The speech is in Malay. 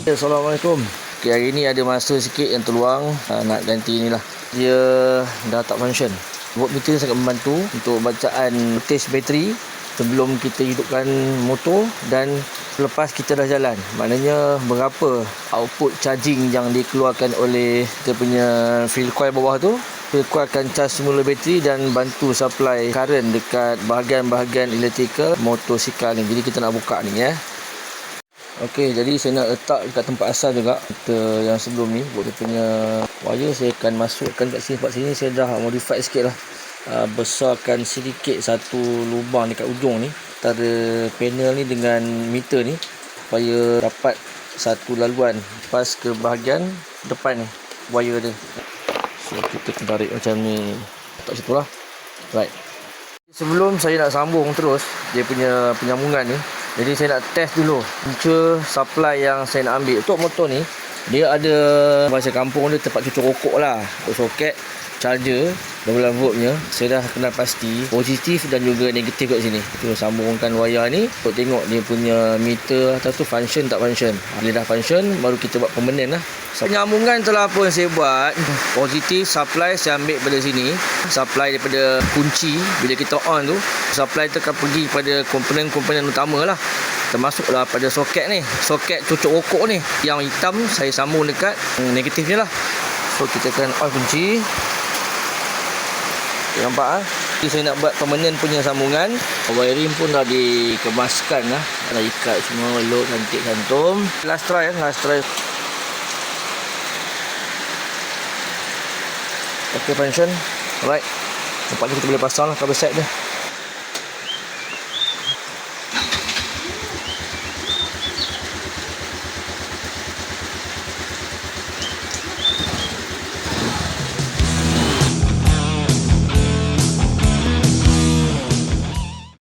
Assalamualaikum. Okay, hari ni ada masa sikit yang terluang nak ganti ni lah. Dia dah tak function. Voltmeter ni sangat membantu untuk bacaan voltage bateri sebelum kita hidupkan motor dan selepas kita dah jalan. Maknanya berapa output charging yang dikeluarkan oleh kita punya field coil bawah tu. Field coil akan charge semula bateri dan bantu supply current dekat bahagian-bahagian elektrikal motosikal ni. Jadi kita nak buka ni ya. Okey, jadi saya nak letak dekat tempat asal juga. Kita yang sebelum ni buat dia punya wire, saya akan masukkan kat sini. Tempat sini saya dah modify sikit lah. Besarkan sedikit satu lubang dekat ujung ni antara panel ni dengan meter ni supaya dapat satu laluan pas ke bahagian depan ni wire dia. So kita akan tarik macam ni, letak situ lah. Right. Sebelum saya nak sambung terus dia punya penyambungan ni, jadi saya nak test dulu punca supply yang saya nak ambil. Untuk motor ni, dia ada bahasa kampung dia tempat cucuk rokok lah. Untuk soket, charger, 12 voltnya. Saya dah kenal pasti positif dan juga negatif kat sini. Kita sambungkan wayar ni untuk tengok dia punya meter atas tu function tak function. Bila dah function, baru kita buat permanen lah. Penyambungan telah pun saya buat. Positif supply saya ambil pada sini. Supply daripada kunci. Bila kita on tu, supply tu akan pergi pada komponen-komponen utama lah. Termasuklah pada soket ni. Soket cucuk rokok ni. Yang hitam saya sambung dekat negatif ni lah. So kita akan on kunci. Nampak Jadi saya nak buat permanen punya sambungan. Wiring pun dah dikemaskan lah. Dah ikat semua, load cantik cantum. Last try. Okay, function. Alright. Nampaknya kita boleh pasang lah kabel set dia.